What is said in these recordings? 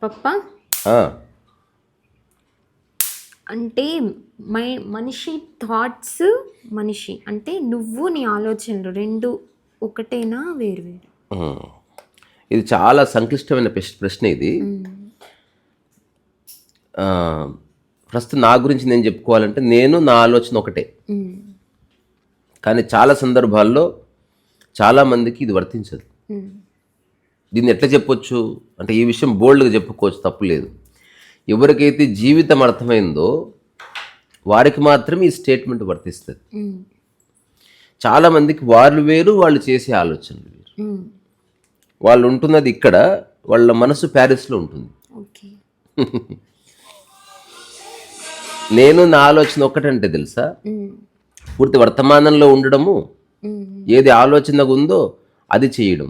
పప్పా ఆ, అంటే మనిషి థాట్స్, మనిషి అంటే నువ్వు నీ ఆలోచనలు రెండు ఒకటేనా వేరు వేరు? ఉమ్. ఇది చాలా సంక్లిష్టమైన ప్రశ్న ఇది. ఆ, ప్రస్తుతం నా గురించి నేను చెప్పుకోవాలంటే నేను నా ఆలోచన ఒకటే. కానీ చాలా సందర్భాల్లో చాలామందికి ఇది వర్తించదు. దీన్ని ఎట్లా చెప్పొచ్చు అంటే ఈ విషయం బోల్డ్గా చెప్పుకోవచ్చు, తప్పులేదు. ఎవరికైతే జీవితం అర్థమైందో వారికి మాత్రమే ఈ స్టేట్మెంట్ వర్తిస్తుంది. చాలామందికి వాళ్ళు వేరు, వాళ్ళు చేసే ఆలోచనలు వేరు. వాళ్ళు ఉంటున్నది ఇక్కడ, వాళ్ళ మనసు ప్యారిస్లో ఉంటుంది. ఓకే. నేను నా ఆలోచన ఒక్కటంటే తెలుసా, పూర్తి వర్తమానంలో ఉండడము, ఏది ఆలోచనగా ఉందో అది చేయడం,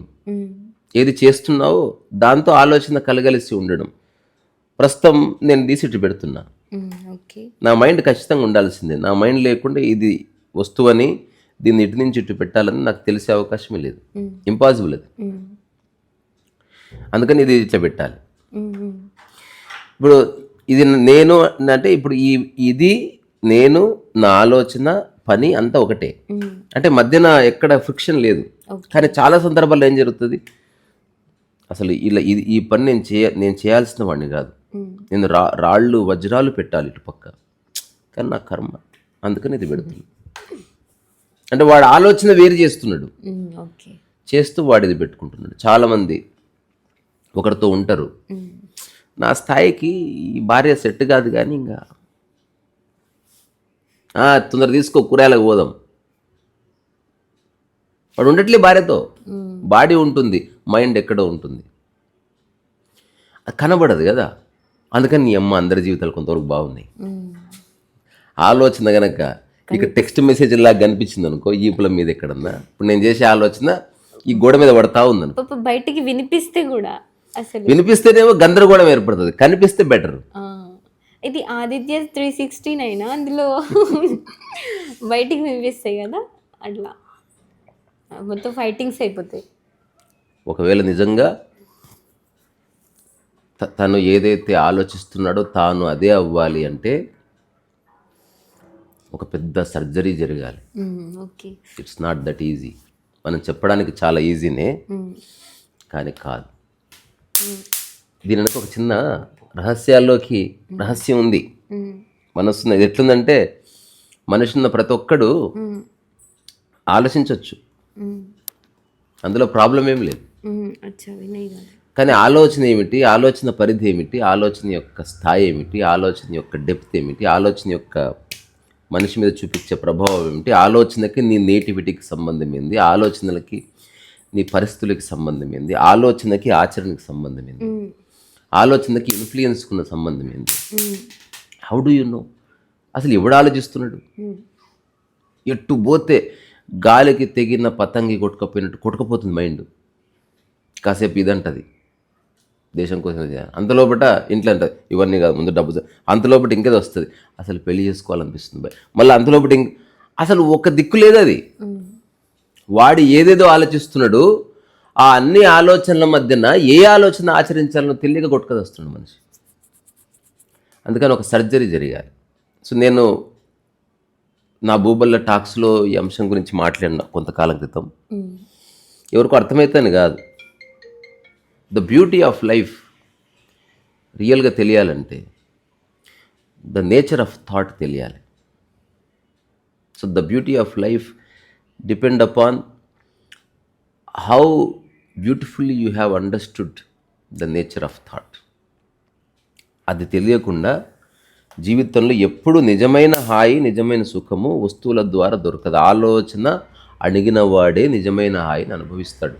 ఏది చేస్తున్నావో దాంతో ఆలోచన కలగలిసి ఉండడం. ప్రస్తుతం నేను తీసిట్టు పెడుతున్నా, నా మైండ్ ఖచ్చితంగా ఉండాల్సిందే. నా మైండ్ లేకుండా ఇది వస్తువని దీన్ని ఇటు నుంచి ఇటు పెట్టాలని నాకు తెలిసే అవకాశమే లేదు, ఇంపాసిబుల్ అది. అందుకని ఇది ఇట్లా పెట్టాలి. ఇప్పుడు ఇది నేను అంటే ఇప్పుడు ఇది నేను, నా ఆలోచన, పని అంతా ఒకటే. అంటే మధ్యన ఎక్కడ ఫ్రిక్షన్ లేదు. కానీ చాలా సందర్భాల్లో ఏం జరుగుతుంది, అసలు ఇలా ఈ పని నేను చేయాల్సిన వాడిని కాదు, నేను రాళ్ళు వజ్రాలు పెట్టాలి ఇటు పక్క, కానీ నా కర్మ, అందుకని ఇది పెడుతుంది. అంటే వాడు ఆలోచన వేరు చేస్తున్నాడు, చేస్తూ వాడు ఇది పెట్టుకుంటున్నాడు. చాలామంది ఒకరితో ఉంటారు, నా స్థాయికి ఈ భార్య సెట్ కాదు, కానీ ఇంకా తొందర తీసుకో కూరగాయలకు పోదాం. వాడు ఉండట్లే భార్యతో, బాడీ ఉంటుంది, మైండ్ ఎక్కడో ఉంటుంది, అది కనబడదు కదా. అందుకని నీ అమ్మ అందరి జీవితాలు కొంతవరకు బాగున్నాయి. ఆలోచన గనక ఇక టెక్స్ట్ మెసేజ్ లాగా కనిపించింది అనుకో, ఈపుల మీద ఎక్కడన్నా, ఇప్పుడు నేను చేసే ఆలోచన ఈ గోడ మీద పడతా ఉందనుకో, బయటికి వినిపిస్తే కూడా అసలు వినిపిస్తేనేమో గందరగోళం ఏర్పడుతుంది, కనిపిస్తే బెటర్. ఇది ఆదిత్య 369 అందులో బయటికి వినిపిస్తాయి కదా, అట్లా మొత్తం ఫైటింగ్స్ అయిపోతాయి. ఒకవేళ నిజంగా తను ఏదైతే ఆలోచిస్తున్నాడో తాను అదే అవ్వాలి అంటే ఒక పెద్ద సర్జరీ జరగాలి. It's not that easy. మనం చెప్పడానికి చాలా ఈజీనే, కానీ కాదు. దీని వెనక ఒక చిన్న రహస్యాల్లోకి రహస్యం ఉంది. మనసున్న ఇది ఎట్లుందంటే, మనిషి ఉన్న ప్రతి ఒక్కడు ఆలోచించవచ్చు, అందులో ప్రాబ్లం ఏం లేదు. కానీ ఆలోచన ఏమిటి, ఆలోచన పరిధి ఏమిటి, ఆలోచన యొక్క స్థాయి ఏమిటి, ఆలోచన యొక్క డెప్త్ ఏమిటి, ఆలోచన యొక్క మనిషి మీద చూపించే ప్రభావం ఏమిటి, ఆలోచనకి నీ నేటివిటీకి సంబంధం ఏంది, ఆలోచనలకి నీ పరిస్థితులకి సంబంధం ఏంది, ఆలోచనకి ఆచరణకి సంబంధం ఏంది, ఆలోచనకి ఇన్ఫ్లుయెన్స్కున్న సంబంధం ఏంది. How do you know? అసలు ఎవడు ఆలోచిస్తున్నాడు? ఎట్టు పోతే గాలికి తెగిన పతంగి కొట్టుకపోయినట్టు కొట్టుకపోతుంది మైండ్. కాసేపు ఇదంటది, దేశం కోసం అంతలోపట ఇంట్లో అంట ఇవన్నీ కాదు, ముందు డబ్బు, అంతలోపట ఇంకేదో వస్తుంది, అసలు పెళ్లి చేసుకోవాలనిపిస్తుంది, మళ్ళీ అంతలోపట అసలు ఒక దిక్కు లేదు. అది వాడు ఏదేదో ఆలోచిస్తున్నాడు, ఆ అన్ని ఆలోచనల మధ్యన ఏ ఆలోచన ఆచరించాలనో తెలియక కొట్టుకొస్తున్నాడు మనిషి. అందుకని ఒక సర్జరీ జరగాలి. సో నేను నా భూబల్ల టాక్స్లో ఈ అంశం గురించి మాట్లాడిన కొంతకాలం క్రితం. ఎవరికో అర్థమవుతుందని కాదు, ద బ్యూటీ ఆఫ్ లైఫ్ రియల్గా తెలియాలంటే ద నేచర్ ఆఫ్ థాట్ తెలియాలి. So the beauty of life depend upon how beautifully you have understood the nature of thought. అది తెలియకుండా జీవితంలో ఎప్పుడు నిజమైన హాయి, నిజమైన సుఖము వస్తువుల ద్వారా దొరకదు. ఆలోచన అణిగిన వాడే నిజమైన హాయిని అనుభవిస్తాడు.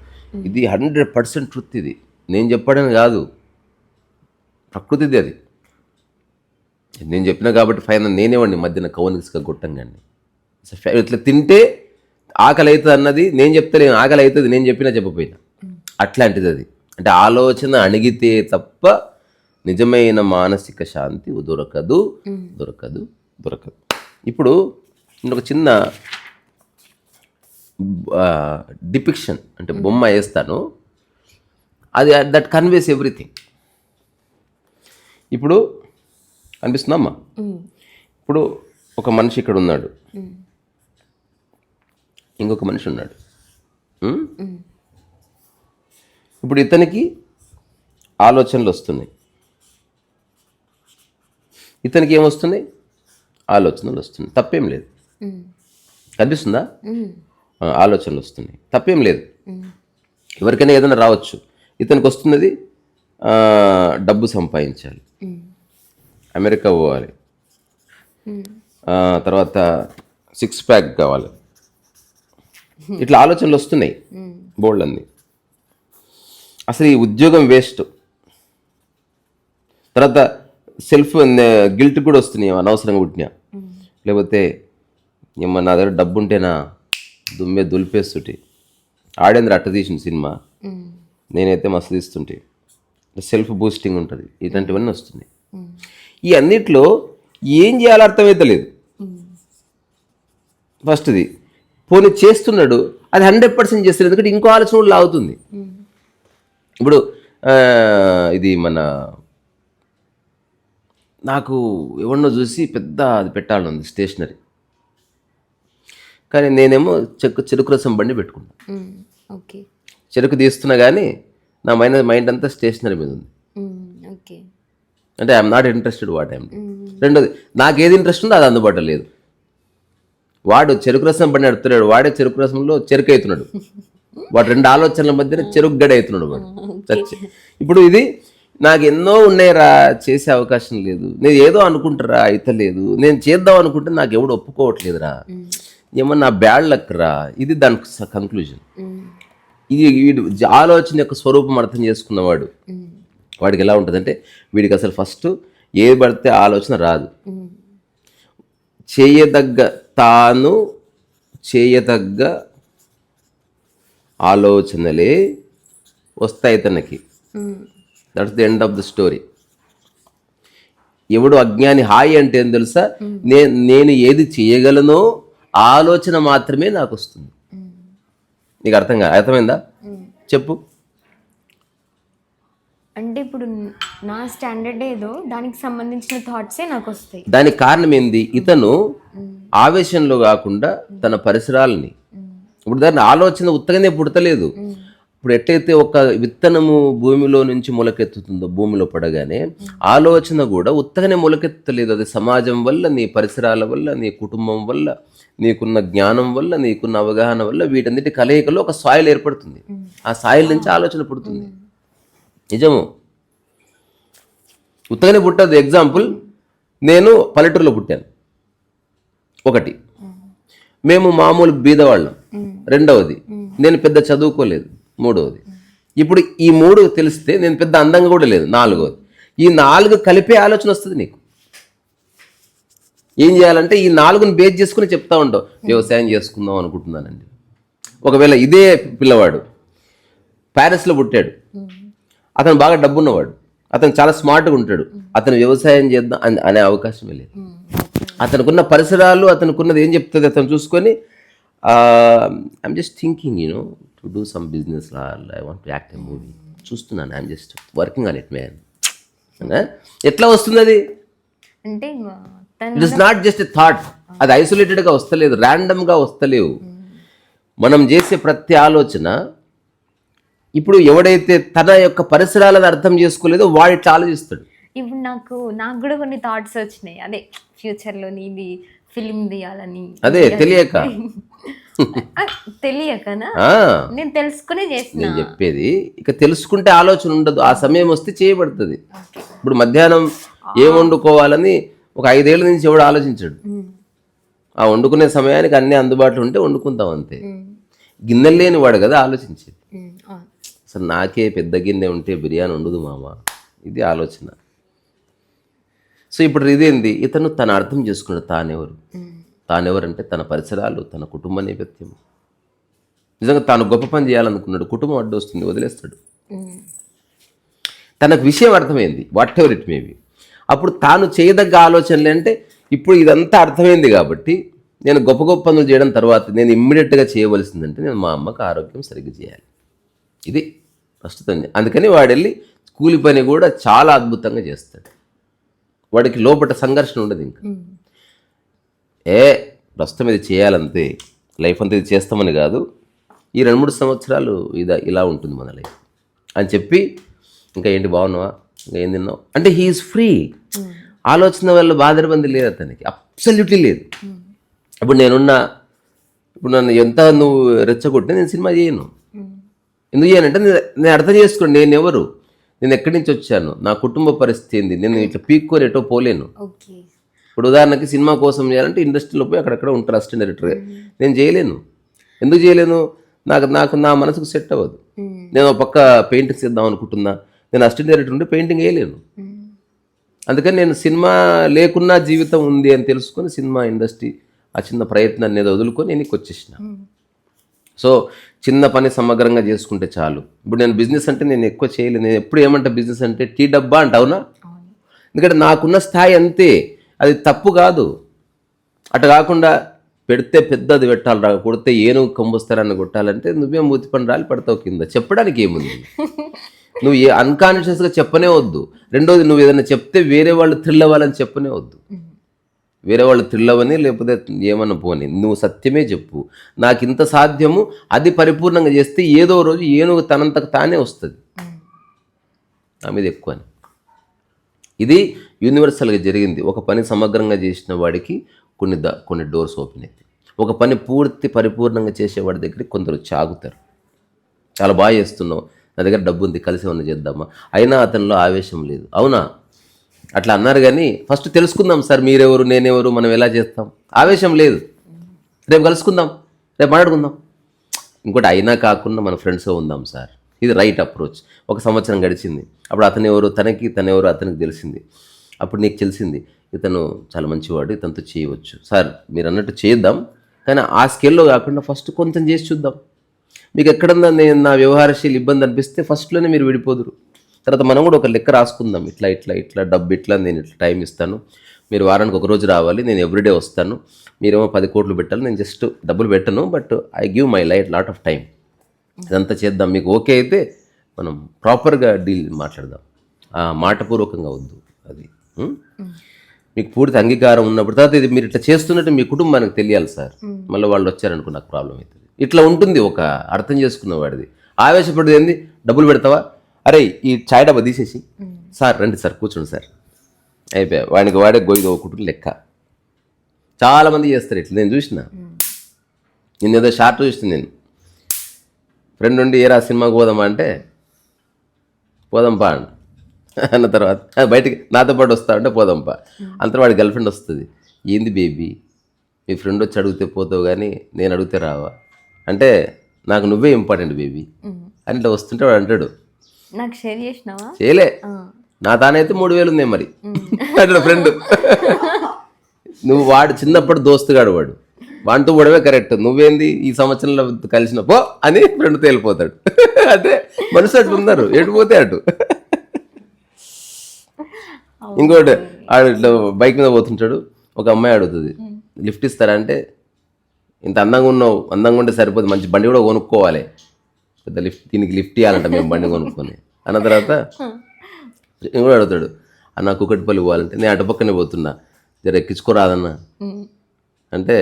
ఇది 100% ట్రుత్. ఇది నేను చెప్పడం కాదు, ప్రకృతిది. అది నేను చెప్పినా కాబట్టి ఫైనల్ నేనేవాడిని మధ్యన కౌనిక్స్గా కొట్టంగాని. ఇట్లా తింటే ఆకలి అవుతుంది అన్నది నేను చెప్తలేను, ఆకలి అవుతుంది నేను చెప్పినా చెప్పపోయినా, అట్లాంటిది అది. అంటే ఆలోచన అణిగితే తప్ప నిజమైన మానసిక శాంతి దొరకదు దొరకదు దొరకదు. ఇప్పుడు నేను ఒక చిన్న డిపిక్షన్ అంటే బొమ్మ వేస్తాను, అది దట్ కన్వేస్ ఎవ్రీథింగ్. ఇప్పుడు అనిపిస్తుందమ్మా? ఇప్పుడు ఒక మనిషి ఇక్కడ ఉన్నాడు, ఇంకొక మనిషి ఉన్నాడు. ఇప్పుడు ఇతనికి ఆలోచనలు వస్తున్నాయి, ఇతనికి ఏమొస్తున్నాయి? ఆలోచనలు వస్తున్నాయి. తప్పేం లేదు. కనిపిస్తుందా? ఆలోచనలు వస్తున్నాయి, తప్పేం లేదు. ఎవరికైనా ఏదైనా రావచ్చు. ఇతనికి వస్తున్నది డబ్బు సంపాదించాలి, అమెరికా పోవాలి, తర్వాత 6 ప్యాక్ కావాలి, ఇట్లా ఆలోచనలు వస్తున్నాయి బోల్డ్ అన్ని. అసలు ఈ ఉద్యోగం వేస్ట్. తర్వాత సెల్ఫ్ గిల్ట్ కూడా వస్తున్నాయి, అనవసరంగా పుట్టినా. లేకపోతే ఏమన్నా నా దగ్గర డబ్బు ఉంటేనా దుమ్మే దులిపేస్తుంటే. ఆడేంద్ర అట్ట తీసిన సినిమా, నేనైతే మస్తు తీస్తుంటే. సెల్ఫ్ బూస్టింగ్ ఉంటుంది, ఇలాంటివన్నీ వస్తున్నాయి. ఈ అన్నిట్లో ఏం చేయాలో అర్థమైతే లేదు. ఫస్ట్ది పోనీ చేస్తున్నాడు, అది 100% చేస్తారు, ఎందుకంటే ఇంకో ఆలోచన కూడా లాగుతుంది. ఇప్పుడు ఇది నాకు ఎవరినో చూసి పెద్ద అది పెట్టాలని ఉంది స్టేషనరీ, కానీ నేనేమో చెరుకు రసం బండి పెట్టుకున్నా. ఓకే, చెరుకు తీస్తున్నా కానీ నా మైండ్ అంతా స్టేషనరీ మీద ఉంది. ఓకే, అంటే I'm not interested what I'm. రెండోది, నాకు ఏది ఇంట్రెస్ట్ ఉందో అది అందుబాటులో లేదు. వాడు చెరుకు రసం బండి నడుపుతున్నాడు, వాడే చెరుకు రసంలో చెరుకు అవుతున్నాడు. వాడు 2 ఆలోచనల మధ్యన చెరుకు గడి అవుతున్నాడు వాడు. ఇప్పుడు ఇది నాకు ఎన్నో ఉన్నాయిరా, చేసే అవకాశం లేదు. నేను ఏదో అనుకుంటారా, అయితే లేదు. నేను చేద్దాం అనుకుంటే నాకు ఎవడు ఒప్పుకోవట్లేదురా, ఏమన్నా బ్యాడ్ లక్ రా. ఇది దానికి కంక్లూజన్. ఇది వీడు ఆలోచన యొక్క స్వరూపం అర్థం చేసుకున్నవాడు, వాడికి ఎలా ఉంటుందంటే, వీడికి అసలు ఫస్ట్ ఏది పడితే ఆలోచన రాదు. తాను చేయదగ్గ ఆలోచనలే వస్తాయి తనకి. That's the end of the story. ఎవడు అజ్ఞాని హాయి అంటే ఏం తెలుసా? నేను ఏది చేయగలనో ఆలోచన మాత్రమే నాకు వస్తుంది. నీకు అర్థమైందా? చెప్పు. అంటే ఇప్పుడు నా స్టాండర్డ్ ఏదో దానికి సంబంధించిన థాట్సే నాకు వస్తాయి. దానికి కారణం ఏంది? ఇతను ఆవేశంలో కాకుండా తన పరిసరాలని, ఇప్పుడు దాని ఆలోచన ఉత్తగానే పుడతలేదు. ఇప్పుడు ఎట్లయితే ఒక విత్తనము భూమిలో నుంచి మొలకెత్తుతుందో, భూమిలో పడగానే ఆలోచన కూడా ఉత్తగానే మొలకెత్తలేదు. అది సమాజం వల్ల, నీ పరిసరాల వల్ల, నీ కుటుంబం వల్ల, నీకున్న జ్ఞానం వల్ల, నీకున్న అవగాహన వల్ల, వీటన్నిటి కలయికలో ఒక సాయిల్ ఏర్పడుతుంది. ఆ సాయిల్ నుంచి ఆలోచన పుడుతుంది. నిజము, ఉత్తగానే పుట్టదు. ఎగ్జాంపుల్, నేను పల్లెటూరులో పుట్టాను, ఒకటి. మేము మామూలు బీదవాళ్ళం, రెండవది. నేను పెద్ద చదువుకోలేదు, మూడవది. ఇప్పుడు ఈ 3 తెలిస్తే నేను పెద్ద అందంగా కూడా లేదు, నాలుగవది. ఈ 4 కలిపే ఆలోచన వస్తుంది నీకు. ఏం చేయాలంటే ఈ 4ని బేస్ చేసుకుని చెప్తా ఉంటావు, వ్యవసాయం చేసుకుందాం అనుకుంటున్నానండి. ఒకవేళ ఇదే పిల్లవాడు ప్యారిస్లో పుట్టాడు, అతను బాగా డబ్బున్నవాడు, అతను చాలా స్మార్ట్గా ఉంటాడు, అతను వ్యవసాయం చేద్దాం అనే అవకాశమే లేదు. అతనుకున్న పరిసరాలు, అతనుకున్నది ఏం చెప్తుంది అతను చూసుకొని, I'm just thinking to do some business, I want to act a movie, చూస్తున్నాను, I'm just working on it man. ఎట్లా వస్తుంది అది? అంటే it is not just a thought. అది ఐసోలేటెడ్గా వస్తలేదు, ర్యాండమ్గా వస్తలేవు. మనం చేసే ప్రతి ఆలోచన, ఇప్పుడు ఎవడైతే తన యొక్క పరిసరాలను అర్థం చేసుకోలేదో వాడు ఇట్లా ఆలోచిస్తాడు. ఇప్పుడు నాకు కూడా కొన్ని థాట్స్ వచ్చినాయి, అదే ఫ్యూచర్లో నీది ఫిల్మ్ తీయాలని. అదే తెలియకనా నేను తెలుసుకునే చేసిన. నేను చెప్పేది, ఇక తెలుసుకుంటే ఆలోచన ఉండదు, ఆ సమయం వస్తే చేయబడుతుంది. ఇప్పుడు మధ్యాహ్నం ఏం వండుకోవాలని ఒక 5 ఏళ్ళ నుంచి ఎవడు ఆలోచించాడు. ఆ వండుకునే సమయానికి అన్ని అందుబాటులో ఉంటే వండుకుంటాం అంతే. గిన్నెలు లేని వాడు కదా ఆలోచించేది. అసలు నాకే పెద్ద గిన్నె ఉంటే బిర్యానీ ఉండదు మామ, ఇది ఆలోచన. సో ఇప్పుడు ఇదేంది, ఇతను తను అర్థం చేసుకున్నాడు తానెవరంటే తన పరిసరాలు, తన కుటుంబ నేపథ్యం. నిజంగా తాను గొప్ప పని చేయాలనుకున్నాడు, కుటుంబం అడ్డు వస్తుంది, వదిలేస్తాడు. తనకు విషయం అర్థమైంది, వాట్ ఎవర్ ఇట్ మేబీ. అప్పుడు తాను చేయదగ్గ ఆలోచనలు అంటే, ఇప్పుడు ఇదంతా అర్థమైంది కాబట్టి నేను గొప్ప గొప్ప పనులు చేయడం తర్వాత నేను ఇమ్మీడియట్గా చేయవలసిందంటే నేను మా అమ్మకు ఆరోగ్యం సరిగ్గా చేయాలి. ఇది ప్రస్తుతం. అందుకని వాడు వెళ్ళి కూలి పని కూడా చాలా అద్భుతంగా చేస్తాడు. వాడికి లోపల సంఘర్షణ ఉండదు ఇంకా. ప్రస్తుతం ఇది చేయాలంతే, లైఫ్ అంతా ఇది చేస్తామని కాదు, ఈ 2-3 సంవత్సరాలు ఇలా ఉంటుంది మన లైఫ్ అని చెప్పి, ఇంకా ఏంటి బాగున్నావా, ఇంకా ఏం తిన్నావు అంటే హీఈస్ ఫ్రీ. ఆలోచన వల్ల బాధరబంది లేదు అతనికి, అబ్సల్యూట్లీ లేదు. ఇప్పుడు నన్ను ఎంత నువ్వు రెచ్చగొట్టినా నేను సినిమా చేయను. ఎందుకు చేయనంటే నేను అర్థం చేసుకోండి, నేను ఎవరు, నేను ఎక్కడి నుంచి వచ్చాను, నా కుటుంబ పరిస్థితి ఏంది, నేను ఇట్లా పీక్కొని ఎటో పోలేను. ఇప్పుడు ఉదాహరణకి సినిమా కోసం చేయాలంటే ఇండస్ట్రీలో పోయి అక్కడక్కడ ఉంటారు అసిస్టెంట్ డైరెక్టర్గా, నేను చేయలేను. ఎందుకు చేయలేను, నాకు నా మనసుకు సెట్ అవ్వదు. నేను ఒక పక్క పెయింటింగ్స్ ఇద్దాం అనుకుంటున్నా, నేను అసిస్టెంట్ డైరెక్టర్ ఉంటే పెయింటింగ్ వేయలేను. అందుకని నేను సినిమా లేకున్నా జీవితం ఉంది అని తెలుసుకొని సినిమా ఇండస్ట్రీ ఆ చిన్న ప్రయత్నాన్ని ఏదో వదులుకొని నేను వచ్చేసిన. సో చిన్న పని సమగ్రంగా చేసుకుంటే చాలు. ఇప్పుడు నేను బిజినెస్ అంటే నేను ఎక్కువ చేయలేను. నేను ఎప్పుడు ఏమంటా బిజినెస్ అంటే టీ డబ్బా అంట, అవునా? ఎందుకంటే నాకున్న స్థాయి అంతే, అది తప్పు కాదు. అటు కాకుండా పెడితే పెద్దది పెట్టాలి, కొడితే ఏనుగు కంబొస్తారని కొట్టాలంటే నువ్వే మూతి పని రాలి పడతావు కింద. చెప్పడానికి ఏముంది, నువ్వు అన్కాన్షియస్గా చెప్పనే వద్దు. రెండోది, నువ్వు ఏదైనా చెప్తే వేరే వాళ్ళు థ్రిల్ అవ్వాలని చెప్పనే వద్దు. వేరే వాళ్ళు థ్రిల్ అవ్వని లేకపోతే ఏమన్నా పోని, నువ్వు సత్యమే చెప్పు. నాకు ఇంత సాధ్యము, అది పరిపూర్ణంగా చేస్తే ఏదో రోజు ఏనుగు తనంతకు తానే వస్తుంది. నా మీద ఎక్కువ అని. ఇది యూనివర్సల్గా జరిగింది. ఒక పని సమగ్రంగా చేసిన వాడికి కొన్ని డోర్స్ ఓపెన్ అవుతాయి. ఒక పని పూర్తి పరిపూర్ణంగా చేసేవాడి దగ్గరికి కొందరు చాగుతారు. చాలా బాగా చేస్తున్నావు, నా దగ్గర డబ్బు ఉంది, కలిసి ఏమన్నా చేద్దామా, అయినా అతనిలో ఆవేశం లేదు. అవునా, అట్లా అన్నారు. కానీ ఫస్ట్ తెలుసుకుందాం సార్, మీరెవరు నేనెవరు, మనం ఎలా చేస్తాం. ఆవేశం లేదు, రేపు కలుసుకుందాం, రేపు మాట్లాడుకుందాం. ఇంకోటి, అయినా కాకుండా మన ఫ్రెండ్స్గా ఉందాం సార్, ఇది రైట్ అప్రోచ్. 1 సంవత్సరం గడిచింది, అప్పుడు తనెవరో అతనికి తెలిసింది. అప్పుడు నీకు తెలిసింది ఇతను చాలా మంచివాడు, ఇతనితో చేయవచ్చు. సార్ మీరు అన్నట్టు చేద్దాం, కానీ ఆ స్కేల్లో కాకుండా ఫస్ట్ కొంచెం చేసి చూద్దాం. మీకు ఎక్కడన్నా నేను నా వ్యవహారశీలి ఇబ్బంది అనిపిస్తే ఫస్ట్లోనే మీరు విడిపోదురు. తర్వాత మనం కూడా ఒక లెక్క రాసుకుందాం, ఇట్లా డబ్బు ఇట్లా, నేను ఇట్లా టైం ఇస్తాను, మీరు వారానికి 1 రోజు రావాలి, నేను ఎవ్రీడే వస్తాను, మీరేమో 10 కోట్లు పెట్టాలి, నేను జస్ట్ డబ్బులు పెట్టను, but I give my lot of time. ఇదంతా చేద్దాం, మీకు ఓకే అయితే మనం ప్రాపర్గా డీల్ మాట్లాడదాం. మాటపూర్వకంగా వద్దు అది. మీకు పూర్తి అంగీకారం ఉన్నప్పుడు తర్వాత ఇది మీరు ఇట్లా చేస్తున్నట్టు మీ కుటుంబానికి తెలియాలి సార్. మళ్ళీ వాళ్ళు వచ్చారనుకో నాకు ప్రాబ్లం అవుతుంది. ఇట్లా ఉంటుంది ఒక అర్థం చేసుకున్నవాడిది. ఆవేశపడేది ఏంది, డబ్బులు పెడతావా, అరే ఈ ఛాయ్ డబ్బా తీసేసి, సార్ రండి సార్ కూర్చోండి సార్, అయిపోయా. వాడే గొయ్యి ఒకటి లెక్క. చాలామంది చేస్తారు ఇట్లా, నేను చూసిన. నేను ఏదో షార్ట్ చూసిన, నేను ఫ్రెండ్ ఉండి ఏరా సినిమాకి పోదామా అంటే పోదాంపా అండి అన్న తర్వాత బయటికి నాతో పాటు వస్తా అంటే పోదాంపా. అంతా వాడి గర్ల్ ఫ్రెండ్ వస్తుంది. ఏంది బేబీ, మీ ఫ్రెండ్ వచ్చి అడిగితే పోతావు కానీ నేను అడిగితే రావా అంటే, నాకు నువ్వే ఇంపార్టెంట్ బేబీ అని ఇట్లా వస్తుంటే వాడు అంటాడు, నాకు షేర్ చేసినావా, చేయలే, నా తానైతే 3,000 ఉంది మరి అంటాడు ఫ్రెండ్. నువ్వు వాడు చిన్నప్పుడు దోస్తుగాడు, వాడితో పడవే కరెక్ట్, నువ్వేంది ఈ సంవత్సరంలో కలిసిన పో అని ఫ్రెండ్తో వెళ్ళిపోతాడు. అంటే మనుషులు అటు ఉన్నారు, ఎటుపోతే అటు. ఇంకోటి, ఆడు ఇట్లా బైక్ మీద పోతుంటాడు, ఒక అమ్మాయి అడుగుతుంది లిఫ్ట్ ఇస్తారా అంటే, ఇంత అందంగా ఉన్నావు, అందంగా ఉంటే సరిపోదు, మంచి బండి కూడా కొనుక్కోవాలి, పెద్ద దీనికి లిఫ్ట్ ఇవ్వాలంట మేము బండి కొనుక్కొని అన్న తర్వాత ఇంకోటి అడుగుతాడు, అన్న కుకట్పల్లి పోవాలంటే, నేను అటుపక్కనే పోతున్నా, జర ఎక్కించుకోరాదన్నా అంటే,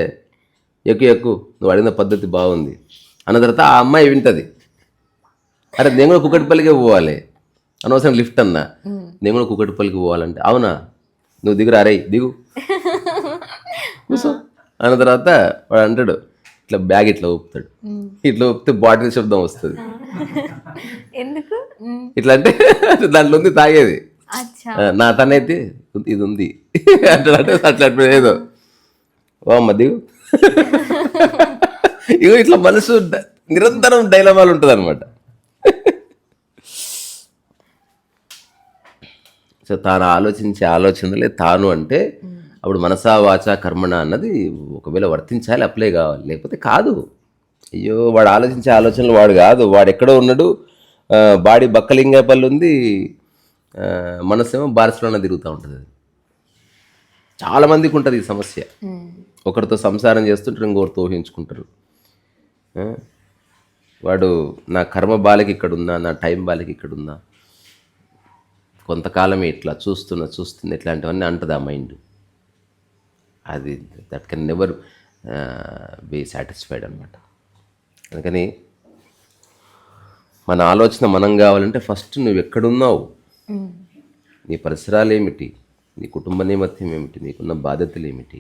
ఎక్కువ నువ్వు అడిగిన పద్ధతి బాగుంది అన్న తర్వాత ఆ అమ్మాయి వింటది, అరే నేను కూడా కుకట్పల్లికే పోవాలి, అనవసరం లిఫ్ట్ అన్నా, నేను కూడా కుకట్పల్లికి పోవాలంటే, అవునా నువ్వు దిగురా, అరే దిగు కూర్చో అన్న తర్వాత వాడు అంటాడు, ఇట్లా బ్యాగ్ ఇట్లా ఊపుతాడు, ఇట్లా ఊపితే బాటిల్ శబ్దం వస్తుంది. ఎందుకు ఇట్లా అంటే దాంట్లో ఉంది తాగేది, నా తనైతే ఇది ఉంది అంటే అట్లా ఏదో ఓ అమ్మ దిగు. ఇగో ఇట్లా మనసు నిరంతరం డైలమాలు ఉంటుంది అనమాట. సో తాను ఆలోచించే ఆలోచనలే తాను అంటే, అప్పుడు మనసా వాచా కర్మణ అన్నది ఒకవేళ వర్తించాలి, అప్లై కావాలి, లేకపోతే కాదు. అయ్యో వాడు ఆలోచించే ఆలోచనలు వాడు కాదు, వాడు ఎక్కడో ఉన్నాడు, బాడీ బక్కలింగపల్లి ఉంది, మనసేమో బార్సిలోనా తిరుగుతూ ఉంటుంది. అది చాలామందికి ఉంటుంది ఈ సమస్య. ఒకరితో సంసారం చేస్తుంటారు, ఇంకొకరితో ఊహించుకుంటారు. వాడు నా కర్మ బాలకి ఇక్కడ ఉందా, నా టైం బాలకి ఇక్కడ ఉందా, కొంతకాలమే ఇట్లా చూస్తున్న ఇట్లాంటివన్నీ అంటది ఆ మైండ్. అది that can never be satisfied అనమాట. అందుకని మన ఆలోచన మనం కావాలంటే ఫస్ట్ నువ్వు ఎక్కడున్నావు, నీ పరిసరాలు ఏమిటి, నీ కుటుంబ నేపథ్యం ఏమిటి, నీకున్న బాధ్యతలు ఏమిటి,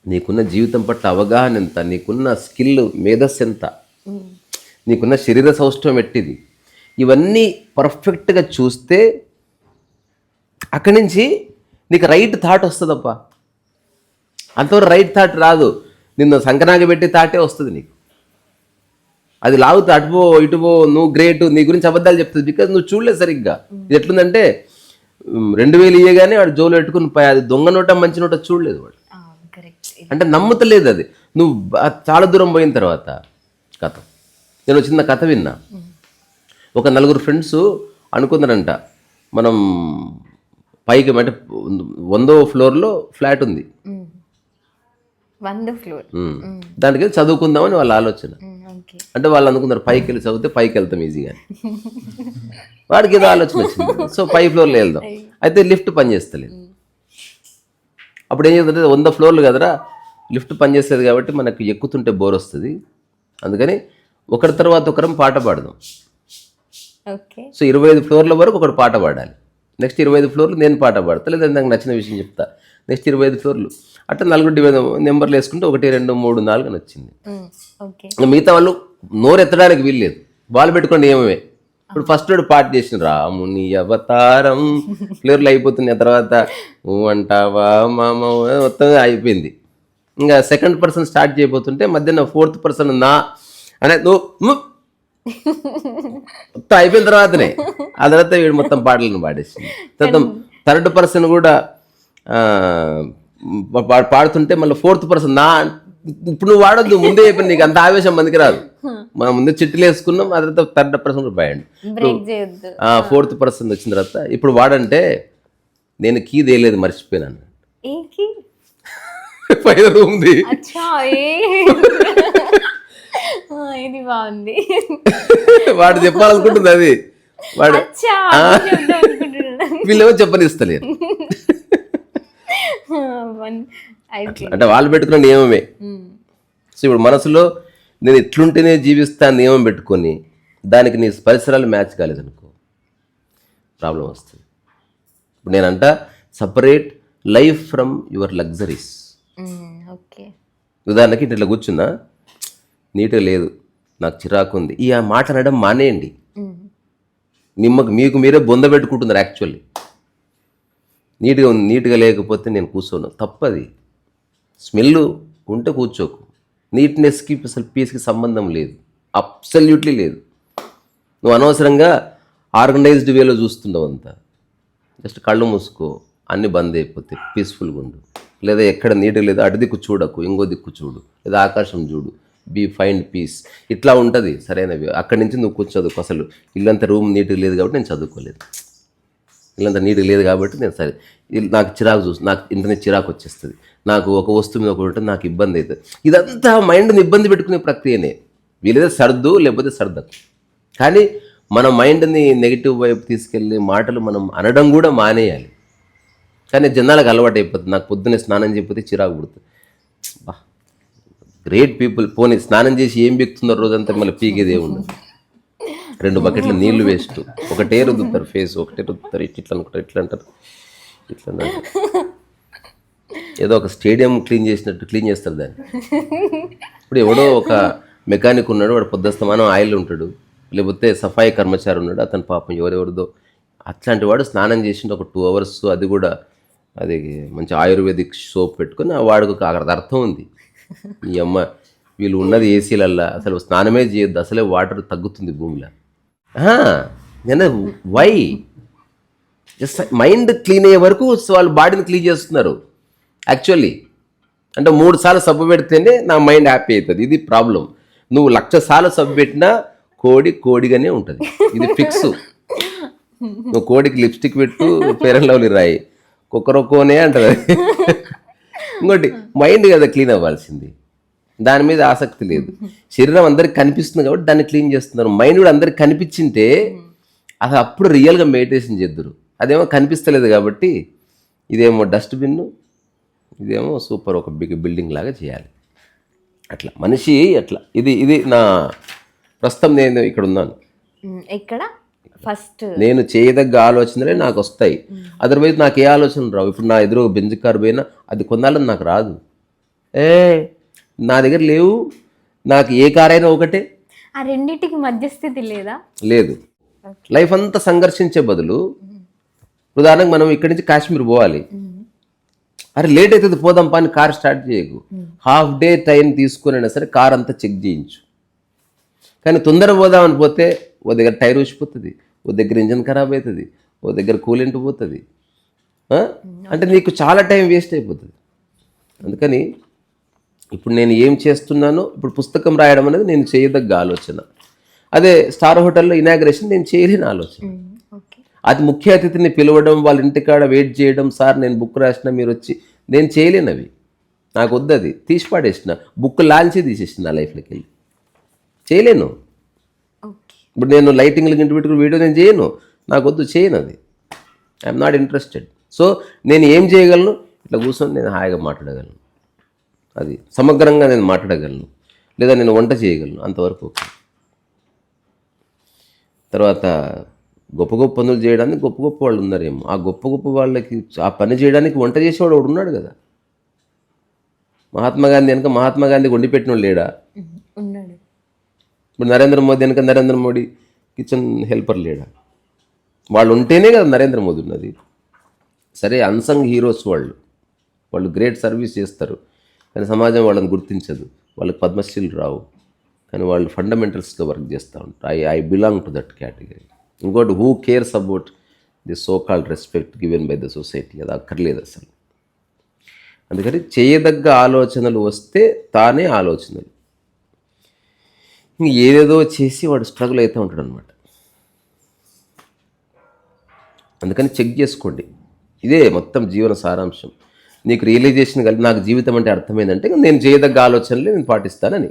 నీకున్న జీవితం పట్ల అవగాహన ఎంత, నీకున్న స్కిల్ మేధస్సు ఎంత, నీకున్న శరీర సౌష్ఠవం ఎట్టిది, ఇవన్నీ పర్ఫెక్ట్గా చూస్తే అక్కడి నుంచి నీకు రైట్ థాట్ వస్తుందప్ప. అంతవరకు రైట్ థాట్ రాదు. నిన్ను సంకనాగ పెట్టి థాటే వస్తుంది నీకు. అది లాగుతూ అటుపో ఇటుపో, నువ్వు గ్రేట్, నీ గురించి అబద్ధాలు చెప్తుంది. బికాజ్ నువ్వు చూడలేదు సరిగ్గా. ఇది ఎట్లుందంటే 2000 ఇయ్యగానే వాడు జోలు పెట్టుకుని అది దొంగ నోట మంచి నోట చూడలేదు వాడు. అంటే నమ్ముతలేదు అది. నువ్వు చాలా దూరం పోయిన తర్వాత కథ. నేను చిన్న కథ విన్నా. ఒక 4 ఫ్రెండ్స్ అనుకున్నారంట, మనం పైకి అంటే 100వ ఫ్లోర్లో ఫ్లాట్ ఉంది, 100వ ఫ్లోర్, దానికి వెళ్ళి చదువుకుందామని వాళ్ళ ఆలోచన. అంటే వాళ్ళు అనుకున్నారు పైకి వెళ్ళి చదివితే పైకి వెళ్తాం ఈజీగా. వాడికి ఏదో ఆలోచన వచ్చింది, సో పై ఫ్లోర్లో వెళ్దాం. అయితే లిఫ్ట్ పనిచేస్తలేదు. అప్పుడు ఏం చేస్తుంటే 100 ఫ్లోర్లు కదరా, లిఫ్ట్ పనిచేస్తుంది కాబట్టి మనకు ఎక్కుతుంటే బోర్ వస్తుంది, అందుకని ఒకరి తర్వాత ఒకరం పాట పాడదాం. సో 25 ఫ్లోర్ల వరకు ఒకటి పాట పాడాలి, నెక్స్ట్ 25 ఫ్లోర్లు నేను పాట పాడతా, లేదా నాకు నచ్చిన విషయం చెప్తా, నెక్స్ట్ 25 ఫ్లోర్లు అట్లా 4 నెంబర్లు వేసుకుంటే 1 2 3 4 అని వచ్చింది. మిగతా వాళ్ళు నోరు ఎత్తడానికి వీల్లేదు, బాల్ పెట్టుకోండి ఏమే. ఇప్పుడు ఫస్ట్ వాడు పాట చేసిన రాముని అవతారం ఫ్లోర్లు అయిపోతుంది. తర్వాత అంటావా మామ మొత్తం అయిపోయింది. ఇంకా సెకండ్ పర్సన్ స్టార్ట్ చేయబోతుంటే మధ్యన 4th పర్సన్ నా అనే నువ్వు మొత్తం అయిపోయిన తర్వాతనే ఆ తర్వాత వీడు మొత్తం పాటలను పాడేసింది. తర్వాత 3rd పర్సన్ కూడా పాడుతుంటే మళ్ళీ 4th పర్సన్ నా. ఇప్పుడు నువ్వు వాడొద్దు, ముందే అయిపోయింది, నీకు అంత ఆవేశం మందికి రాదు. మనం ముందే చిట్టులు వేసుకున్నాం, ఆ తర్వాత 3rd పర్సన్ కూడా పాడండి. 4th పర్సన్ వచ్చిన తర్వాత ఇప్పుడు వాడంటే నేను కీ తేలేదు మర్చిపోయినాను, పైన ఉంది. ఇది బాగుంది. వాడు చెప్పాలనుకుంటుంది అది, వాడు వీళ్ళేమో చెప్పనిస్తలేరు. అంటే వాళ్ళు పెట్టుకున్న నియమమే. సో ఇప్పుడు మనసులో నేను ఎట్లుంటేనే జీవిస్తాను నియమం పెట్టుకొని దానికి నీ పరిసరాలు మ్యాచ్ కాలేదనుకో ప్రాబ్లం వస్తుంది. ఇప్పుడు నేనంట separate life from your luxuries. ఉదాహరణకి ఇట్లా కూర్చున్నా, నీట్గా లేదు, నాకు చిరాకు ఉంది, ఈ ఆ మాట అనడం మానేయండి. మీకు మీరే బొంద పెట్టుకుంటున్నారు. యాక్చువల్లీ నీట్గా లేకపోతే నేను కూర్చోను, తప్పది. స్మెల్ ఉంటే కూర్చోకు. నీట్నెస్కి అసలు పీస్కి సంబంధం లేదు, అబ్సల్యూట్లీ లేదు. నువ్వు అనవసరంగా ఆర్గనైజ్డ్ వేలో చూస్తున్నావు అంతా. జస్ట్ కళ్ళు మూసుకో, అన్ని బంద్ అయిపోతే పీస్ఫుల్గా ఉండు. లేదా ఎక్కడ నీట్గా లేదు అటు దిక్కు చూడకు, ఇంకో దిక్కు చూడు, లేదా ఆకాశం చూడు, బీ ఫైండ్ పీస్. ఇట్లా ఉంటుంది సరైనవి. అక్కడి నుంచి నువ్వు కూర్చోదుకు. అసలు ఇల్లంతా రూమ్ నీట్గా లేదు కాబట్టి నేను చదువుకోలేదు, ఇల్లంతా నీట్గా లేదు కాబట్టి నేను సరే నాకు చిరాకు నాకు ఇంటనే చిరాకు వచ్చేస్తుంది, నాకు ఒక వస్తువు మీద ఒకటి ఉంటుంది, నాకు ఇబ్బంది అవుతుంది. ఇదంతా మైండ్ని ఇబ్బంది పెట్టుకునే ప్రక్రియనే. వీలేదో సర్దు లేకపోతే సర్దకు. కానీ మన మైండ్ని నెగిటివ్ వైపు తీసుకెళ్ళి మాటలు మనం అనడం కూడా మానేయాలి. కానీ జనాలకు అలవాటు అయిపోతుంది. నాకు పొద్దున్నే స్నానం చేయకపోతే చిరాకు పుడుతుంది. బా గ్రేట్ పీపుల్, పోనీ స్నానం చేసి ఏం బిక్తున్నారు రోజంతా, మళ్ళీ పీకేదే ఉండదు. 2 బకెట్ల నీళ్లు వేస్ట్, ఒకటే రుద్దుతారు ఫేస్, ఒకటే రుద్దుతారు, ఇట్లా అనుకుంటారు, ఇట్లా అంటారు, ఇట్లా అంటారు. ఏదో ఒక స్టేడియం క్లీన్ చేసినట్టు క్లీన్ చేస్తారు దాన్ని. ఇప్పుడు ఎవడో ఒక మెకానిక్ ఉన్నాడు, వాడు పొద్దుస్తమానం ఆయిల్ ఉంటాడు, లేకపోతే సఫాయి కర్మచారి ఉన్నాడు, అతను పాపం ఎవరెవరిదో అట్లాంటి వాడు స్నానం చేసిండు ఒక 2 hours, అది కూడా అది మంచి ఆయుర్వేదిక్ సోప్ పెట్టుకుని వాడికి అక్కడ అర్థం ఉంది. ఈ అమ్మ వీళ్ళు ఉన్నది ఏసీలల్లా, అసలు స్నానమే చేయొద్దు, అసలే వాటర్ తగ్గుతుంది భూమిలో. నేను వై జస్ట్ మైండ్ క్లీన్ అయ్యే వరకు వాళ్ళు బాడీని క్లీన్ చేస్తున్నారు యాక్చువల్లీ. అంటే 3 సార్లు సబ్బు పెడితేనే నా మైండ్ హ్యాపీ అవుతుంది. ఇది ప్రాబ్లం. నువ్వు 1,00,000 సార్లు సబ్బు పెట్టినా కోడిగానే ఉంటుంది, ఇది ఫిక్స్. నువ్వు కోడికి లిప్స్టిక్ పెట్టు, ఫెయిర్ అండ్ లవ్లీ రాయి, కుక్కరొక్కోనే అంటది. ఇంకోటి మైండ్ కదా క్లీన్ అవ్వాల్సింది, దాని మీద ఆసక్తి లేదు. శరీరం అందరికి కనిపిస్తుంది కాబట్టి దాన్ని క్లీన్ చేస్తున్నారు. మైండ్ కూడా అందరికి కనిపించింటే అది అప్పుడు రియల్గా మెడిటేషన్ చేద్దరు. అదేమో కనిపిస్తలేదు కాబట్టి ఇదేమో డస్ట్బిన్, ఇదేమో సూపర్ ఒక బిల్డింగ్ లాగా చేయాలి. అట్లా మనిషి అట్లా. ఇది నా ప్రస్తుతం నేను ఇక్కడ ఉన్నాను. ఎక్కడ ఫస్ట్ నేను చేయదగ్గ ఆలోచనలే నాకు వస్తాయి. అదర్వైజ్ నాకు ఏ ఆలోచనలు రావు. ఇప్పుడు నా ఎదురు బెంజ్ కారు పోయినా అది కొనాలని నాకు రాదు. నా దగ్గర లేవు. నాకు ఏ కారైనా ఒకటే. ఆ రెండింటికి మధ్యస్థితి లేదా? లేదు. లైఫ్ అంతా సంఘర్షించే బదులు, ఉదాహరణకు మనం ఇక్కడి నుంచి కాశ్మీర్ పోవాలి. అరే లేట్ అవుతుంది పోదాం పని, కార్ స్టార్ట్ చేయకు. హాఫ్ డే టైం తీసుకునైనా సరే కార్ అంతా చెక్ చేయించు. కానీ తొందర పోదామని పోతే ఓ దగ్గర టైర్ ఊసిపోతుంది, ఓ దగ్గర ఇంజన్ ఖరాబ్ అవుతుంది, ఓ దగ్గర కూలెంట్ పోతుంది. అంటే నీకు చాలా టైం వేస్ట్ అయిపోతుంది. అందుకని ఇప్పుడు నేను ఏం చేస్తున్నానో, ఇప్పుడు పుస్తకం రాయడం అనేది నేను చేయదగ్గ ఆలోచన. అదే స్టార్ హోటల్లో ఇనాగ్రేషన్ నేను చేయలేని ఆలోచన. అది ముఖ్య అతిథిని పిలవడం, వాళ్ళ ఇంటికాడ వెయిట్ చేయడం, సార్ నేను బుక్ రాసిన మీరు వచ్చి, నేను చేయలేనవి. నాకు వద్దు, అది తీసి పాడేసిన. బుక్ లాంచే తీసేసిన నా లైఫ్లోకి వెళ్ళి. చేయలేను. ఇప్పుడు నేను లైటింగ్లు ఇంటి పెట్టుకుని వీడియో నేను చేయను, నాకు వద్దు, చేయను. అది ఐఎమ్ నాట్ ఇంట్రెస్టెడ్. సో నేను ఏం చేయగలను, ఇట్లా కూర్చొని నేను హాయిగా మాట్లాడగలను, అది సమగ్రంగా నేను మాట్లాడగలను, లేదా నేను వంట చేయగలను, అంతవరకు. తర్వాత గొప్ప గొప్ప పనులు చేయడానికి గొప్ప గొప్ప వాళ్ళు ఉన్నారేమో. ఆ గొప్ప గొప్ప వాళ్ళకి ఆ పని చేయడానికి వంట చేసేవాడు ఒకడు ఉన్నాడు కదా. మహాత్మా గాంధీ వెనక మహాత్మా గాంధీకి వండి పెట్టినోడు లేడా? ఉన్నాడు. ఇప్పుడు నరేంద్ర మోదీ వెనక నరేంద్ర మోడీ కిచెన్ హెల్పర్ లేడా? వాళ్ళు ఉంటేనే కదా నరేంద్ర మోదీ ఉన్నది. సరే అన్సంగ్ హీరోస్ వాళ్ళు గ్రేట్ సర్వీస్ చేస్తారు, కానీ సమాజం వాళ్ళని గుర్తించదు, వాళ్ళకి పద్మశ్రీలు రావు, కానీ వాళ్ళు ఫండమెంటల్స్గా వర్క్ చేస్తూ ఉంటారు. I belong to that category. ఇంకోటి, who cares about the so called respect given by the society, అది అక్కర్లేదు అసలు. అందుకని చేయదగ్గ ఆలోచనలు వస్తే తానే ఆలోచనలు. ఏదేదో చేసి వాడు స్ట్రగుల్ అవుతూ ఉంటాడు అనమాట. అందుకని చెక్ చేసుకోండి. ఇదే మొత్తం జీవన సారాంశం. నీకు రియలైజేషన్ కలిగి నాకు జీవితం అంటే అర్థమైందంటే నేను చేయదగ్గ ఆలోచనలే నేను పాటిస్తానని.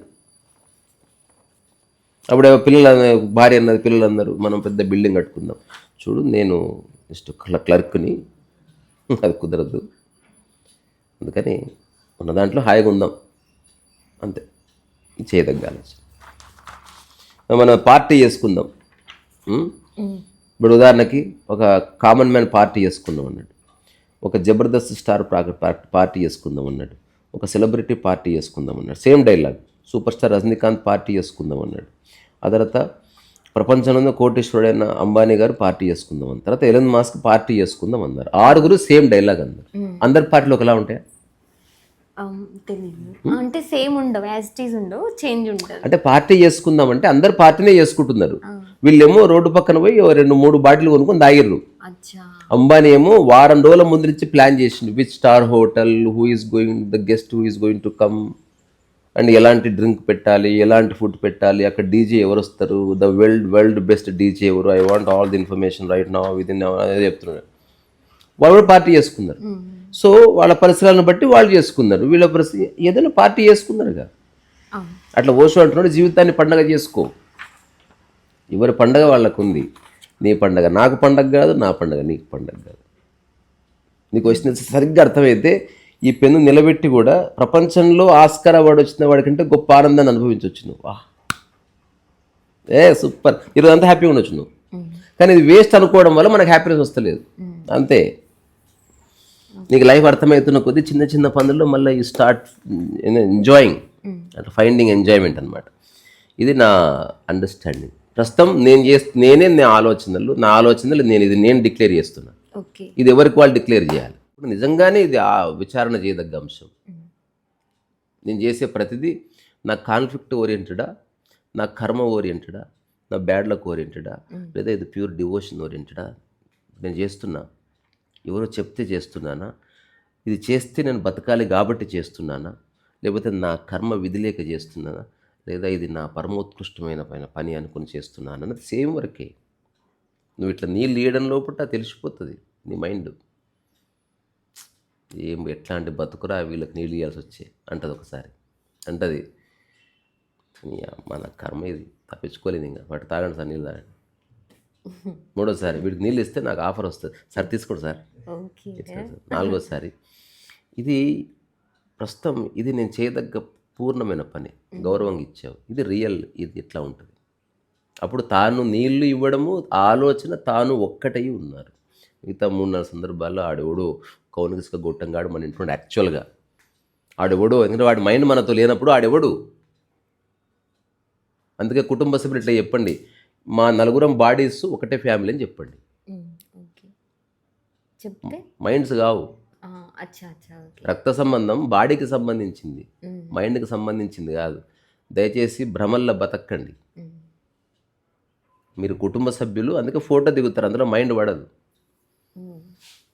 అప్పుడు భార్య అన్నది, పిల్లలు అన్నారు మనం పెద్ద బిల్డింగ్ కట్టుకుందాం. చూడు నేను జస్ట్ క్లర్క్ని, అది కుదరదు. అందుకని ఉన్న దాంట్లో హాయిగా ఉందాం, అంతే. చేయదగ్గ ఆలోచన. మనం పార్టీ చేసుకుందాం. ఇప్పుడు ఉదాహరణకి ఒక కామన్ మ్యాన్ పార్టీ చేసుకుందాం అన్నాడు, ఒక జబర్దస్త్ స్టార్ పార్టీ చేసుకుందాం అన్నాడు, ఒక సెలబ్రిటీ పార్టీ చేసుకుందాం అన్నాడు. Same dialogue. Super star Rajinikanth party చేసుకుందాం అన్నాడు. ఆ తర్వాత ప్రపంచంలో కోటీశ్వరుడైన అంబానీ గారు పార్టీ చేసుకుందాం అన్న తర్వాత ఎలన్ మాస్క్ పార్టీ చేసుకుందాం అన్నారు. 6 సేమ్ డైలాగ్ అన్నారు. అందరి పార్టీలు ఒకలా ఉంటాయా? తెలియదు. అంటే సేమ్ ఉండవు, యాజ్ ఇట్ ఈజ్ ఉండవు, చేంజ్ ఉంటుంది. అంటే పార్టీ చేసుకుందాం అంటే అందరు పార్టీనే చేసుకుంటున్నారు. వీళ్ళేమో రోడ్డు పక్కన పోయి 2-3 బాటిల్ కొనుక్కొని తాగిర్రు. అంబానీ ఏమో వారం రోజుల ముందు నుంచి ప్లాన్ చేసిండు, which star hotel, who is going, the guest who is going to come, and ఎలాంటి డ్రింక్ పెట్టాలి, ఎలాంటి ఫుడ్ పెట్టాలి, అక్కడ డీజే ఎవరు వస్తారు, ద వరల్డ్ బెస్ట్ డీజే ఎవరు, I want all the information right now with in అదే చెప్తున్నాడు. వాళ్ళు కూడా పార్టీ చేసుకున్నారు. సో వాళ్ళ పరిసరాలను బట్టి వాళ్ళు చేసుకున్నారు, వీళ్ళ పరిస్థితి ఏదైనా పార్టీ చేసుకున్నారుగా. అట్లా ఓషో అంటున్నాడు, జీవితాన్ని పండగ చేసుకో. ఎవరి పండగ వాళ్ళకు ఉంది. నీ పండగ నాకు పండగ కాదు, నా పండగ నీకు పండగ కాదు. నీకు వచ్చిన సరిగ్గా అర్థమైతే ఈ పెన్ను నిలబెట్టి కూడా ప్రపంచంలో ఆస్కార్ అవార్డు వచ్చిన వాడికంటే గొప్ప ఆనందాన్ని అనుభవించవచ్చు నువ్వు. వా సూపర్, ఈరోజు అంతా హ్యాపీగా ఉండొచ్చు నువ్వు. కానీ ఇది వేస్ట్ అనుకోవడం వల్ల మనకు హ్యాపీనెస్ వస్తలేదు, అంతే. నీకు లైఫ్ అర్థమవుతున్న కొద్దీ చిన్న చిన్న పనుల్లో మళ్ళీ యూ స్టార్ట్ ఎంజాయింగ్, అట్లా ఫైండింగ్ ఎంజాయ్మెంట్ అనమాట. ఇది నా అండర్స్టాండింగ్. ప్రస్తుతం నేనే నా ఆలోచనలు నేను డిక్లేర్ చేస్తున్నా. ఇది ఎవరికి వాళ్ళు డిక్లేర్ చేయాలి. ఇప్పుడు నిజంగానే ఇది ఆ విచారణ చేయదగ్గ అంశం. నేను చేసే ప్రతిదీ నా కాన్ఫ్లిక్ట్ ఓరియంటెడా, నా కర్మ ఓరియంటెడా, నా బ్యాడ్ లక్ ఓరియంటెడా, లేదా ఇది ప్యూర్ డివోషన్ ఓరియంటెడా? నేను చేస్తున్నా, ఎవరో చెప్తే చేస్తున్నానా, ఇది చేస్తే నేను బతకాలి కాబట్టి చేస్తున్నానా, లేకపోతే నా కర్మ విధి లేక చేస్తున్నానా, లేదా ఇది నా పరమోత్కృష్టమైన పని అనుకుని చేస్తున్నాను అన్నది సేమ్ వరకే. నువ్వు ఇట్లా నీళ్ళు ఇయ్యడం లోపల తెలిసిపోతుంది నీ మైండ్. ఎట్లాంటి బతుకురా వీళ్ళకి నీళ్ళు ఇవ్వాల్సి వచ్చే అంటది ఒకసారి. అంటది మన కర్మ ఇది, తప్పించుకోలేదు ఇంకా. వాటి తాగండి సార్, నీళ్ళు తాగండి. మూడోసారి వీడికి నీళ్ళు ఇస్తే నాకు ఆఫర్ వస్తుంది, సార్ తీసుకోండి సార్. ఓకే. ఇట్లా సార్. నాలుగోసారి ఇది ప్రస్తుతం ఇది నేను చేయదగ్గ పూర్ణమైన పని, గౌరవంగా ఇచ్చావు, ఇది రియల్, ఇది ఇట్లా ఉంటుంది. అప్పుడు తాను నీళ్లు ఇవ్వడము ఆలోచన తాను ఒక్కటై ఉన్నారు. మిగతా 3-4 సందర్భాల్లో ఆడెవడో కౌనకిసుక గొట్టంగాడు మన ఇంట్లో యాక్చువల్గా ఆడెవడో, ఎందుకంటే వాడి మైండ్ మనతో లేనప్పుడు ఆడెవడు. అందుకే కుటుంబ సభ్యులు ఇట్లా చెప్పండి, మా 4 బాడీస్ ఒకటే ఫ్యామిలీ అని చెప్పండి. ఓకే. చెప్తే మైండ్స్ కావు. అచ్చా అచ్చా. ఓకే. రక్త సంబంధం బాడీకి సంబంధించింది, మైండ్కి సంబంధించింది కాదు. దయచేసి భ్రమల్లో బతకండి. మీరు కుటుంబ సభ్యులు, అందుకే ఫోటో దిగుతారు, అందులో మైండ్ పడదు.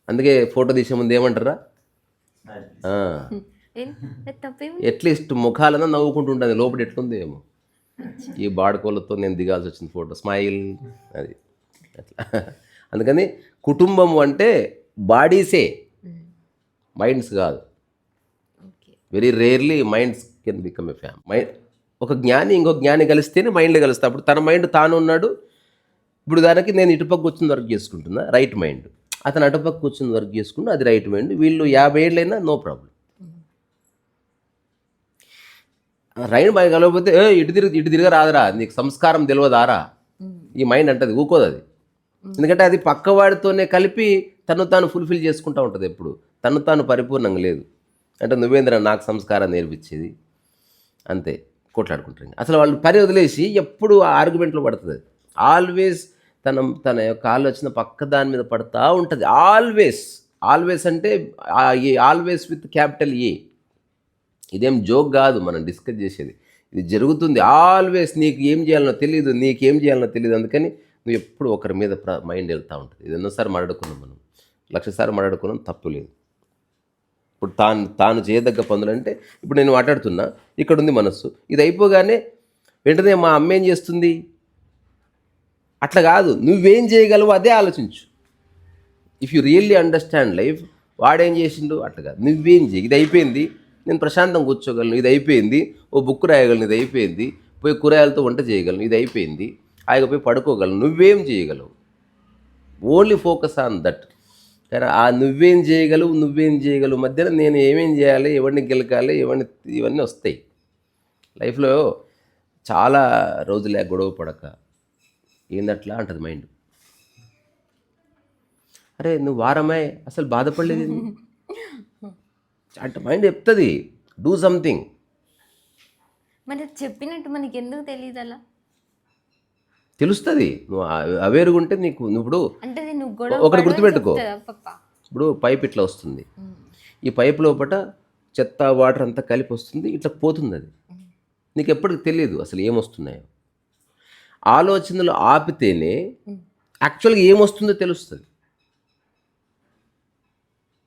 అందుకే ఫోటో తీసే ముందు ఏమంటారా, తప్పేమి అట్లీస్ట్ ముఖాలన్నా నవ్వుకుంటూ ఉంటుంది, లోపల ఎట్లుంది ఏమో. ఈ బాడుకోలతో నేను దిగాల్సి వచ్చింది ఫోటో, స్మైల్, అది అట్లా. అందుకని కుటుంబము అంటే బాడీసే, మైండ్స్ కాదు. Very rarely minds can become a mind. ఒక జ్ఞాని ఇంకో జ్ఞాని కలిస్తేనే మైండ్లో కలుస్తాయి. అప్పుడు తన మైండ్ తాను ఉన్నాడు. ఇప్పుడు దానికి నేను ఇటుపక్క కూర్చుని వర్క్ చేసుకుంటున్నా, రైట్ మైండ్. అతను అటుపక్క కూర్చుని వర్క్ చేసుకున్నా, అది రైట్ మైండ్. వీళ్ళు 50 ఏళ్ళైనా నో ప్రాబ్లం. రైట్ మైండ్ కలవకపోతే ఇటు తిరిగి రాదురా, నీకు సంస్కారం తెలియదారా, ఈ మైండ్ అంటది, ఊకోదు అది. ఎందుకంటే అది పక్కవాడితోనే కలిపి తను తాను ఫుల్ఫిల్ చేసుకుంటూ ఉంటుంది. ఎప్పుడు తను తాను పరిపూర్ణంగా లేదు. అంటే నువ్వేంద్ర నాకు సంస్కారం నేర్పించేది, అంతే కొట్లాడుకుంటారు. అసలు వాళ్ళు పని వదిలేసి ఎప్పుడు ఆర్గ్యుమెంట్లో పడుతుంది. ఆల్వేస్ తన యొక్క ఆలోచన పక్క దాని మీద పడుతూ ఉంటుంది. ఆల్వేస్ అంటే ఆల్వేస్ విత్ క్యాపిటల్ ఏ. ఇదేం జోక్ కాదు మనం డిస్కస్ చేసేది, ఇది జరుగుతుంది ఆల్వేస్. నీకు ఏం చేయాలనో తెలియదు, నీకేం చేయాలనో తెలియదు, అందుకని నువ్వు ఎప్పుడు ఒకరి మీద మైండ్ వెళ్తూ ఉంటుంది. ఇది ఎన్నోసారి మాట్లాడుకున్నాం మనం, 1,00,000 సార్లు మాట్లాడుకున్నాం, తప్పు లేదు. ఇప్పుడు తాను చేయదగ్గ పనులు అంటే, ఇప్పుడు నేను మాట్లాడుతున్నా, ఇక్కడ ఉంది మనస్సు, ఇది అయిపోగానే వెంటనే మా అమ్మ ఏం చేస్తుంది, అట్లా కాదు, నువ్వేం చేయగలవు అదే ఆలోచించు. If you really understand life, వాడేం చేసిండు అట్లా కాదు, నువ్వేం చేయి, ఇది అయిపోయింది, నేను ప్రశాంతంగా కూర్చోగలను, ఇది అయిపోయింది, ఓ బుక్ రాయగలను, ఇది అయిపోయింది, పోయి కూరగాయలతో వంట చేయగలను, ఇది అయిపోయింది, పోయి పడుకోగలను, నువ్వేం చేయగలవు, ఓన్లీ ఫోకస్ ఆన్ దట్. కానీ ఆ నువ్వేం చేయగలవు మధ్యన నేను ఏమేం చేయాలి, ఎవరిని గెలకాలి, ఇవన్నీ వస్తాయి. లైఫ్లో చాలా రోజులే గొడవ పడక ఏందట్లా అంటది మైండ్. అరే నువ్వు వారమే అసలు బాధపడలేదు అంటే మైండ్ చెప్తుంది డూ సంథింగ్. మరి చెప్పినట్టు మనకి ఎందుకు తెలియదు అలా? తెలుస్తుంది, నువ్వు అవేరుగా ఉంటే నీకు. నువ్వు ఇప్పుడు అంటే ఒకటి గుర్తుపెట్టుకో, ఇప్పుడు పైప్ ఇట్లా వస్తుంది, ఈ పైప్ లోపల చెత్త వాటర్ అంతా కలిపి వస్తుంది, ఇట్లా పోతుంది. అది నీకు ఎప్పటికి తెలియదు అసలు ఏమొస్తున్నాయో. ఆలోచనలు ఆపితేనే యాక్చువల్గా ఏమొస్తుందో తెలుస్తుంది.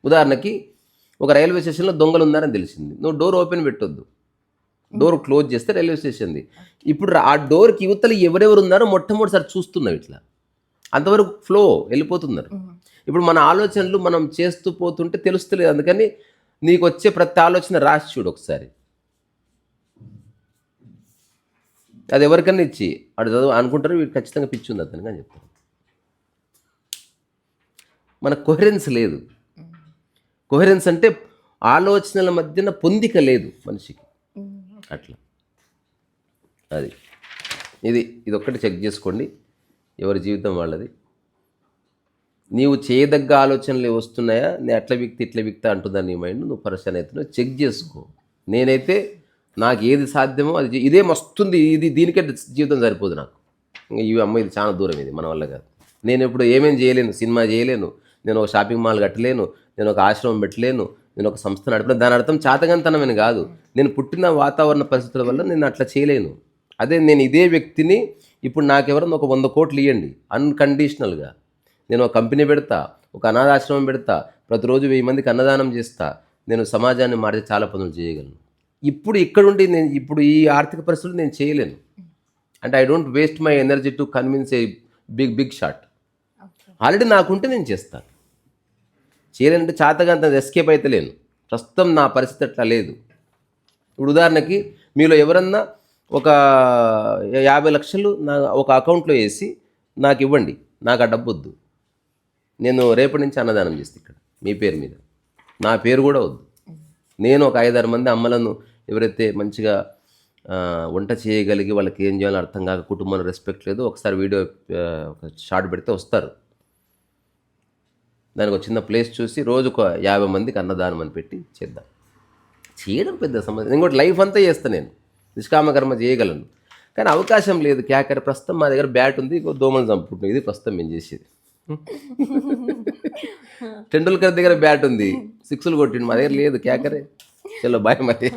ఉదాహరణకి ఒక రైల్వే స్టేషన్లో దొంగలు ఉన్నారని తెలిసింది, నువ్వు డోర్ ఓపెన్ పెట్టొద్దు, డోర్ క్లోజ్ చేస్తే రైల్వే స్టేషన్ది. ఇప్పుడు ఆ డోర్కి యువతలు ఎవరెవరు ఉన్నారో మొట్టమొదటిసారి చూస్తున్నావు, ఇట్లా అంతవరకు ఫ్లో వెళ్ళిపోతున్నారు. ఇప్పుడు మన ఆలోచనలు మనం చేస్తూ పోతుంటే తెలుస్తలేదు. అందుకని నీకు వచ్చే ప్రతి ఆలోచన రాసి చూడు ఒకసారి, అది ఎవరికన్నా ఇచ్చి అటు చదువు అనుకుంటారు, వీడు ఖచ్చితంగా పిచ్చి ఉంది అతనికి అని చెప్తారు. మన కొహరెన్స్ లేదు. కొహరెన్స్ అంటే ఆలోచనల మధ్యన పొందిక లేదు మనిషికి, అట్లా. అది ఇది ఒక్కటి చెక్ చేసుకోండి, ఎవరి జీవితం వాళ్ళది. నీవు చేయదగ్గ ఆలోచనలు వస్తున్నాయా, నేను అట్లా వ్యక్తి ఇట్లా వ్యక్తి అంటుందా నీ మైండ్, నువ్వు పరేషాన్ అవుతున్నావు, చెక్ చేసుకో. నేనైతే నాకు ఏది సాధ్యమో అది ఇదే వస్తుంది, దీనికే జీవితం సరిపోదు నాకు. ఇంకా ఇవి అమ్మ ఇది చాలా దూరం, ఇది మన వల్ల కాదు. నేను ఇప్పుడు ఏమేం చేయలేను, సినిమా చేయలేను, నేను ఒక షాపింగ్ మాల్ కట్టలేను, నేను ఒక ఆశ్రమం పెట్టలేను, నేను ఒక సంస్థ నడపలేను. దాని అర్థం చాతగంతనమని కాదు, నేను పుట్టిన వాతావరణ పరిస్థితుల వల్ల నేను అట్లా చేయలేను. అదే నేను ఇదే వ్యక్తిని ఇప్పుడు నాకెవరన్నా ఒక 100 కోట్లు ఇవ్వండి అన్కండిషనల్గా, నేను ఒక కంపెనీ పెడతా, ఒక అనాథాశ్రమం పెడతా, ప్రతిరోజు 1000 మందికి అన్నదానం చేస్తా, నేను సమాజాన్ని మార్చి చాలా పనులు చేయగలను. ఇప్పుడు ఇక్కడుండి నేను ఇప్పుడు ఈ ఆర్థిక పరిస్థితులు నేను చేయలేను. అంటే I don't waste my energy to convince a big shot. Already నాకుంటే నేను చేస్తాను. చేయలేనంటే చాతగా అంత ఎస్కేప్ అయితే లేను. ప్రస్తుతం నా పరిస్థితి అట్లా లేదు. ఇప్పుడు ఉదాహరణకి మీలో ఎవరన్నా ఒక 50 లక్షలు నా ఒక అకౌంట్లో వేసి నాకు ఇవ్వండి, నాకు ఆ డబ్బు వద్దు. నేను రేపటి నుంచి అన్నదానం చేస్తే ఇక్కడ మీ పేరు మీద, నా పేరు కూడా వద్దు. నేను ఒక 5-6 మంది అమ్మలను ఎవరైతే మంచిగా వంట చేయగలిగి వాళ్ళకి ఏం చేయాలో అర్థం కాక కుటుంబంలో రెస్పెక్ట్ లేదు, ఒకసారి వీడియో ఒక షార్ట్ పెడితే వస్తారు. దానికి ఒక చిన్న ప్లేస్ చూసి రోజుకు 50 మందికి అన్నదానం అని పెట్టి చేద్దాం. చేయడం పెద్ద సమస్య. ఇంకోటి లైఫ్ అంతా చేస్తాను నేను, నిష్కామకర్మ చేయగలను. కానీ అవకాశం లేదు. క్యాకర్ ప్రస్తుతం మా దగ్గర బ్యాట్ ఉంది, ఇంకో దోమలు చంపుకుంటున్నాం. ఇది ప్రస్తుతం మేము చేసేది. టెండూల్కర్ దగ్గర బ్యాట్ ఉంది, 6లు కొట్టిండు. మా దగ్గర లేదు క్యాకరే. చలో బాయ్ మరి.